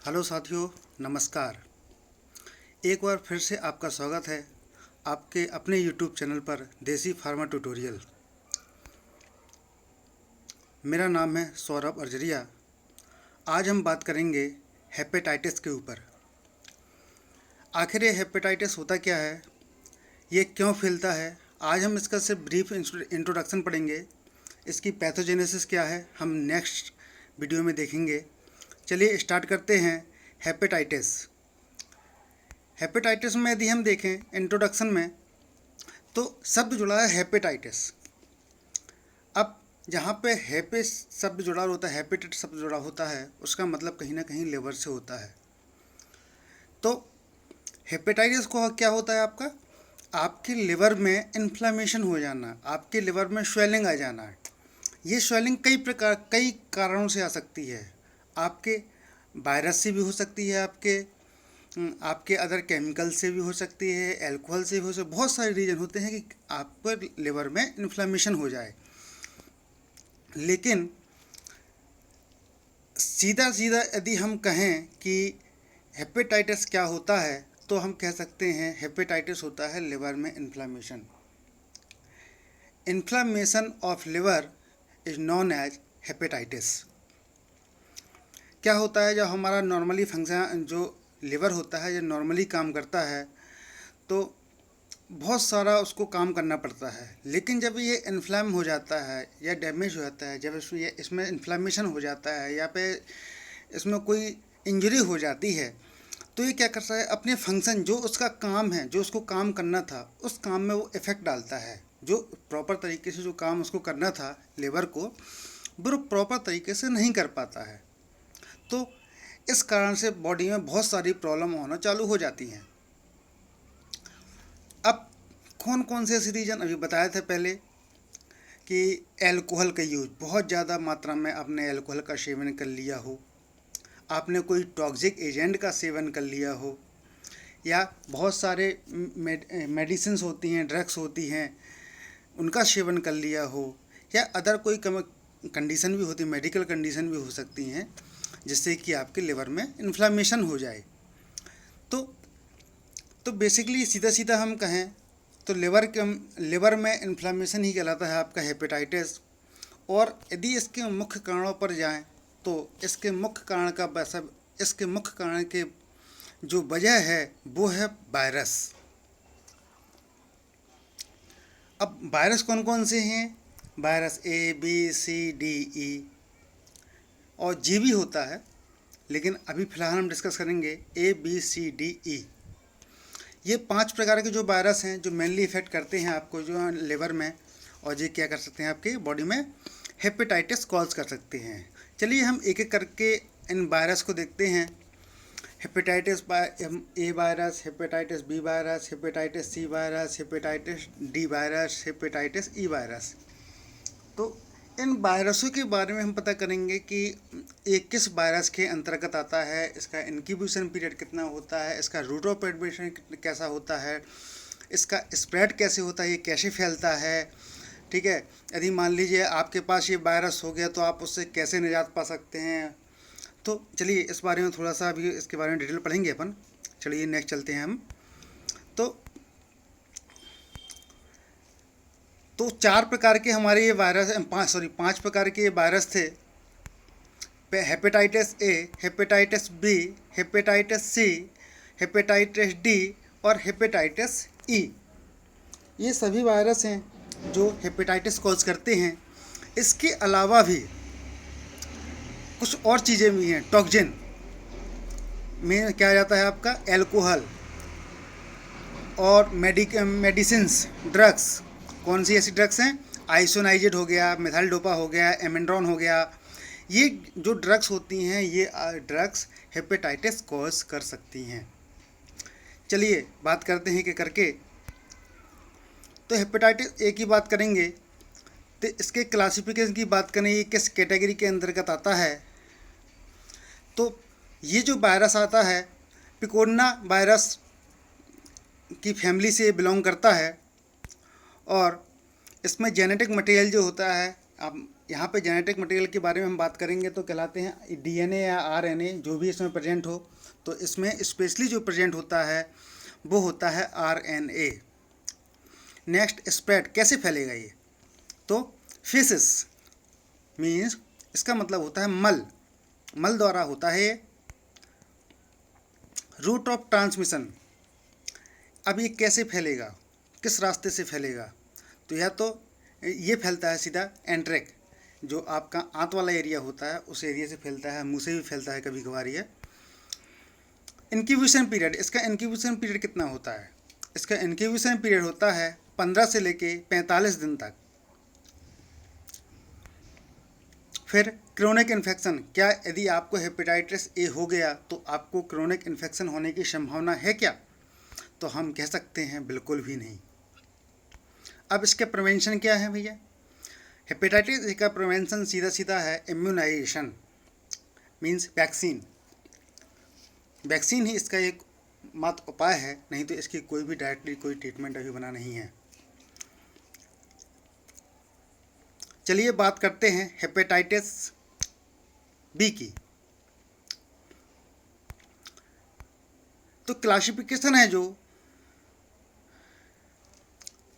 Hello साथियों, नमस्कार। एक बार फिर से आपका स्वागत है आपके अपने यूट्यूब चैनल पर देसी फार्मा ट्यूटोरियल। मेरा नाम है सौरभ अर्जरिया। आज हम बात करेंगे हेपेटाइटिस के ऊपर। आखिर ये हेपेटाइटिस होता क्या है, ये क्यों फैलता है, आज हम इसका सिर्फ ब्रीफ इंट्रोडक्शन पढ़ेंगे। इसकी पैथोजेनेसिस क्या है हम नेक्स्ट वीडियो में देखेंगे। चलिए स्टार्ट करते हैं। हेपेटाइटिस में यदि हम देखें इंट्रोडक्शन में, तो शब्द जुड़ा है हेपेटाइटिस। अब जहाँ पे हेपे शब्द जुड़ा होता है, हेपेटाइट शब्द जुड़ा होता है, उसका मतलब कहीं ना कहीं लिवर से होता है। तो हेपेटाइटिस को क्या होता है, आपके लिवर में इन्फ्लामेशन हो जाना, आपके लिवर में स्वेलिंग आ जाना। ये स्वेलिंग कई कारणों से आ सकती है। आपके वायरस से भी हो सकती है, आपके अदर केमिकल से भी हो सकती है, अल्कोहल से भी हो सकती है। बहुत सारे रीज़न होते हैं कि आपके लिवर में इन्फ्लामेशन हो जाए। लेकिन सीधा सीधा यदि हम कहें कि हेपेटाइटिस क्या होता है, तो हम कह सकते हैं हेपेटाइटिस होता है लिवर में inflammation. Inflammation of liver is known as hepatitis. क्या होता है, जब हमारा नॉर्मली फंक्शन जो लिवर होता है, जो नॉर्मली काम करता है, तो बहुत सारा उसको काम करना पड़ता है। लेकिन जब ये इन्फ्लाम हो जाता है या डैमेज हो जाता है, जब इसमें इन्फ्लामेशन हो जाता है या पे इसमें कोई इंजरी हो जाती है, तो ये क्या करता है, अपने फंक्शन जो उसका काम है, जो उसको काम करना था, उस काम में वो इफ़ेक्ट डालता है। जो प्रॉपर तरीके से जो काम उसको करना था लिवर को, वो प्रॉपर तरीके से नहीं कर पाता है। तो इस कारण से बॉडी में बहुत सारी प्रॉब्लम होना चालू हो जाती हैं। अब कौन कौन से ऐसे रीजन अभी बताए थे पहले कि एल्कोहल का यूज, बहुत ज़्यादा मात्रा में आपने एल्कोहल का सेवन कर लिया हो, आपने कोई टॉक्सिक एजेंट का सेवन कर लिया हो, या बहुत सारे मेडिसिन्स होती हैं, ड्रग्स होती हैं, उनका सेवन कर लिया हो, या अदर कोई कंडीशन भी होती, मेडिकल कंडीशन भी हो सकती हैं जिससे कि आपके लिवर में इन्फ्लामेशन हो जाए। तो बेसिकली सीधा सीधा हम कहें तो लिवर में इन्फ्लामेशन ही कहलाता है आपका हेपेटाइटिस। और यदि इसके मुख्य कारणों पर जाएं, तो इसके मुख्य कारण के जो वजह है वो है वायरस। अब वायरस कौन कौन से हैं? वायरस ABCDE और जी भी होता है, लेकिन अभी फ़िलहाल हम डिस्कस करेंगे ABCDE। ये 5 प्रकार के जो वायरस हैं जो मेनली इफ़ेक्ट करते हैं आपको जो लिवर में, और ये क्या कर सकते हैं, आपके बॉडी में हेपेटाइटिस कॉज कर सकते हैं। चलिए हम एक एक करके इन वायरस को देखते हैं। Hepatitis A virus, hepatitis B virus, hepatitis C virus, hepatitis D virus, hepatitis E virus. तो इन वायरसों के बारे में हम पता करेंगे कि ये किस वायरस के अंतर्गत आता है, इसका इंक्यूबेशन पीरियड कितना होता है, इसका रूट ऑफ एडमिशन कैसा होता है, इसका स्प्रेड कैसे होता है, ये कैसे फैलता है। ठीक है, यदि मान लीजिए आपके पास ये वायरस हो गया तो आप उससे कैसे निजात पा सकते हैं। तो चलिए इस बारे में थोड़ा सा अभी इसके बारे में डिटेल पढ़ेंगे अपन। चलिए नेक्स्ट चलते हैं हम। तो 4 प्रकार के हमारे ये वायरस, 5 प्रकार के ये वायरस थे। Hepatitis A, hepatitis B, hepatitis C, hepatitis D और हेपेटाइटिस E। ये सभी वायरस हैं जो हेपेटाइटिस कॉज करते हैं। इसके अलावा भी कुछ और चीज़ें भी हैं। टॉक्सिन में क्या जाता है आपका, एल्कोहल और मेडिसिन्स, ड्रग्स। कौन सी ऐसी ड्रग्स हैं? आइसोनाइजेड हो गया, मिथाइल डोपा हो गया, एमेंड्रॉन हो गया। ये जो ड्रग्स होती हैं, ये ड्रग्स हेपेटाइटिस कॉज कर सकती हैं। चलिए बात करते हैं कि करके। तो हेपेटाइटिस A की बात करेंगे तो इसके क्लासिफिकेशन की बात करें, ये किस कैटेगरी के अंतर्गत आता है। तो ये जो वायरस आता है, पिकोरना वायरस की फैमिली से बिलोंग करता है, और इसमें जेनेटिक मटेरियल जो होता है, आप यहाँ पे जेनेटिक मटेरियल के बारे में हम बात करेंगे तो कहलाते हैं डीएनए या आरएनए, जो भी इसमें प्रेजेंट हो। तो इसमें स्पेशली जो प्रेजेंट होता है वो होता है आरएनए। नेक्स्ट, स्प्रेड कैसे फैलेगा ये? तो फेसिस मीन्स इसका मतलब होता है मल, मल द्वारा होता है। रूट ऑफ ट्रांसमिशन, अब ये कैसे फैलेगा, किस रास्ते से फैलेगा? तो या तो ये फैलता है सीधा एंट्रेक, जो आपका आंत वाला एरिया होता है उस एरिया से फैलता है, मुंह से भी फैलता है कभी कभार ये। इंक्यूबेशन पीरियड, इसका इंक्यूबेशन पीरियड कितना होता है? इसका इंक्यूबेशन पीरियड होता है 15 से लेके 45 दिन तक। फिर क्रोनिक इन्फेक्शन, क्या यदि आपको हेपेटाइटिस ए हो गया तो आपको क्रोनिक इन्फेक्शन होने की संभावना है क्या? तो हम कह सकते हैं बिल्कुल भी नहीं। अब इसके प्रिवेंशन क्या है भैया? हेपेटाइटिस ए का प्रिवेंशन सीधा सीधा है इम्यूनाइजेशन, मीन्स वैक्सीन। वैक्सीन ही इसका एक मात्र उपाय है, नहीं तो इसकी कोई भी डायरेक्टली कोई ट्रीटमेंट अभी बना नहीं है। चलिए बात करते हैं हेपेटाइटिस बी की। तो क्लासिफिकेशन है जो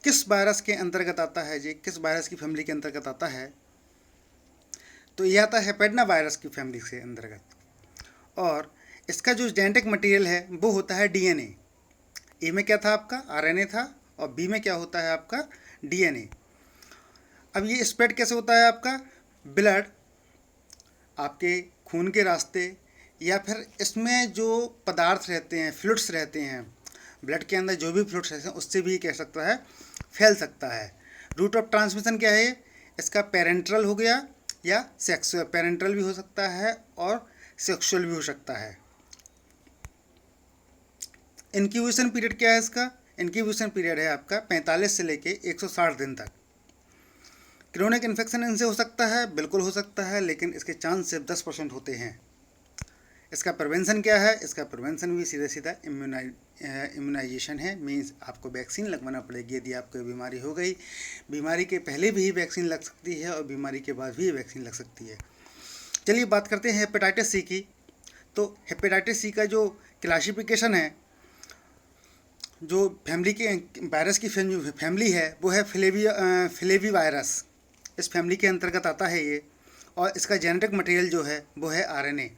किस वायरस के अंतर्गत आता है, जी किस वायरस की फैमिली के अंतर्गत आता है, तो यह आता है हेपेडना वायरस की फैमिली के अंतर्गत। और इसका जो जेनेटिक मटेरियल है वो होता है डीएनए। ए में क्या था आपका? आरएनए था, और बी में क्या होता है आपका? डीएनए। अब ये स्प्रेड कैसे होता है आपका? ब्लड, आपके खून के रास्ते, या फिर इसमें जो पदार्थ रहते हैं, फ्लूइड्स रहते हैं, ब्लड के अंदर जो भी फ्लूइड्स रहते हैं उससे भी कह सकता है फैल सकता है। रूट ऑफ ट्रांसमिशन क्या है इसका? पेरेंट्रल हो गया या सेक्सुअल, पेरेंट्रल भी हो सकता है और सेक्सुअल भी हो सकता है। इंक्यूबेशन पीरियड क्या है इसका? इंक्यूबेशन पीरियड है आपका 45 से लेके 160 दिन तक। क्रोनिक इन्फेक्शन इनसे हो सकता है, बिल्कुल हो सकता है, लेकिन इसके चांस सिर्फ 10% होते हैं। इसका प्रिवेंशन क्या है? इसका प्रिवेंशन भी सीधा सीधा इम्यूनाइजेशन है, मीन्स आपको वैक्सीन लगवाना पड़ेगी यदि आपको बीमारी हो गई। बीमारी के पहले भी वैक्सीन लग सकती है और बीमारी के बाद भी वैक्सीन लग सकती है। चलिए बात करते हैं हेपेटाइटिस सी की। तो हेपेटाइटिस सी का जो क्लासिफिकेशन है, जो फैमिली के वायरस की फैमिली है वो है फ्लेवी वायरस, इस फैमिली के अंतर्गत आता है ये। और इसका जेनेटिक मटेरियल जो है वो है आरएनए।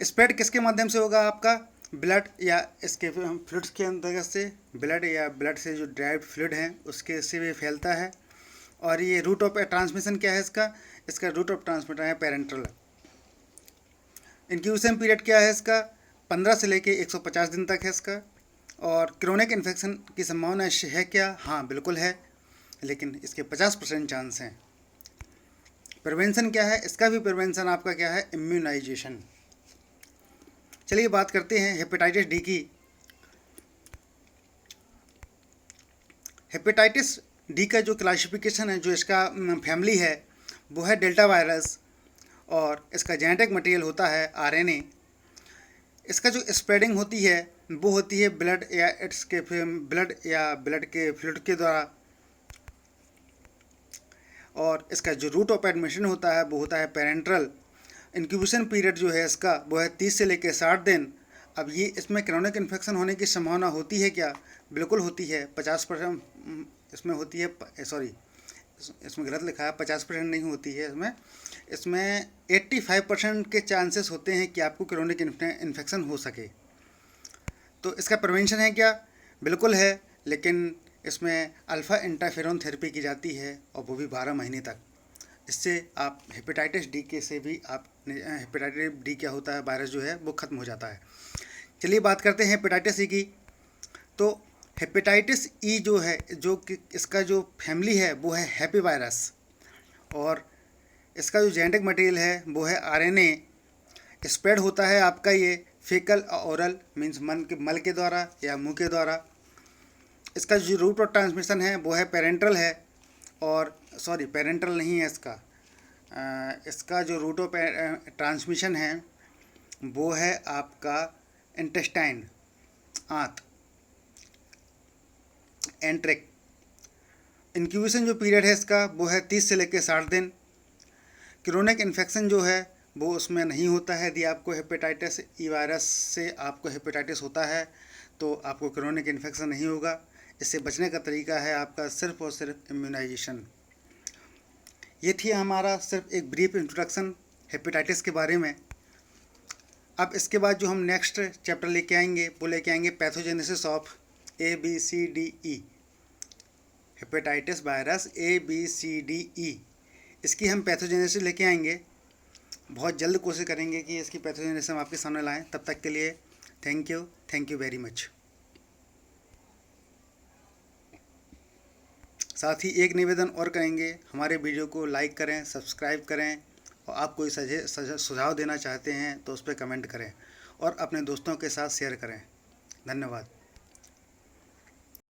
स्प्रेड किसके माध्यम से होगा आपका? ब्लड या इसके फ्लूइड्स के अंतर्गत से, ब्लड या ब्लड से जो ड्राइव्ड फ्लूइड हैं उसके से भी फैलता है। और ये रूट ऑफ ट्रांसमिशन क्या है इसका? इसका रूट ऑफ ट्रांसमिशन है पेरेंट्रल। इंक्यूबेशन पीरियड क्या है इसका? 15 से लेके 150 दिन तक है इसका। और क्रोनिक इन्फेक्शन की संभावना है क्या? हाँ बिल्कुल है, लेकिन इसके 50% चांस हैं। प्रिवेंशन क्या है इसका? भी प्रिवेंशन आपका क्या है? इम्यूनाइजेशन। चलिए बात करते हैं हेपेटाइटिस डी की। हेपेटाइटिस डी का जो क्लासिफिकेशन है, जो इसका फैमिली है वो है डेल्टा वायरस, और इसका जेनेटिक मटेरियल होता है आरएनए। इसका जो स्प्रेडिंग होती है वो होती है ब्लड या ब्लड के फ्लूइड के द्वारा। और इसका जो रूट ऑफ एडमिशन होता है वो होता है पेरेंट्रल। इंक्यूबेशन पीरियड जो है इसका वो है 30 से लेकर 60 दिन। अब ये इसमें क्रोनिक इन्फेक्शन होने की संभावना होती है क्या? बिल्कुल होती है, 50% इसमें होती है। सॉरी, इसमें गलत लिखा है, 50% नहीं होती है इसमें 85% के चांसेस होते हैं कि आपको क्रोनिक इन्फेक्शन हो सके। तो इसका प्रिवेंशन है क्या? बिल्कुल है, लेकिन इसमें अल्फ़ा इंटरफेरोन थेरेपी की जाती है, और वो भी 12 महीने तक। इससे आप हेपेटाइटिस डी के से भी आप हेपेटाइटिस डी क्या होता है, वायरस जो है वो ख़त्म हो जाता है। चलिए बात करते हैं हेपेटाइटिस ई की। तो हेपेटाइटिस ई जो है, जो कि इसका जो फैमिली है वो है हैप्पी वायरस, और इसका जो जेनेटिक मटेरियल है वो है आरएनए। स्प्रेड होता है आपका ये फेकल ओरल, मीन्स मल के द्वारा या मुंह के द्वारा। इसका जो रूट ऑफ ट्रांसमिशन है वो है पेरेंट्रल है, और सॉरी पेरेंट्रल नहीं है इसका जो रूट ऑफ ट्रांसमिशन है वो है आपका इंटेस्टाइन, आंत, एंट्रिक। इंक्यूबेशन जो पीरियड है इसका वो है 30 से लेकर 60 दिन। क्रोनिक इन्फेक्शन जो है वो उसमें नहीं होता है। यदि आपको हेपेटाइटिस ई वायरस से आपको हेपेटाइटिस होता है तो आपको क्रोनिक इन्फेक्शन नहीं होगा। इससे बचने का तरीका है आपका सिर्फ और सिर्फ इम्यूनाइजेशन। ये थी हमारा सिर्फ एक ब्रीफ इंट्रोडक्शन हेपेटाइटिस के बारे में। अब इसके बाद जो हम नेक्स्ट चैप्टर लेके आएंगे वो लेके आएंगे pathogenesis of ABCDE, hepatitis virus ABCDE। इसकी हम पैथोजेनेसिस लेके आएंगे। बहुत जल्द कोशिश करेंगे कि इसकी पैथोजेनेसिस हम आपके सामने लाएं। तब तक के लिए थैंक यू वेरी मच। साथ ही एक निवेदन और करेंगे, हमारे वीडियो को लाइक करें, सब्सक्राइब करें और आप कोई सुझाव देना चाहते हैं तो उस पर कमेंट करें और अपने दोस्तों के साथ शेयर करें। धन्यवाद।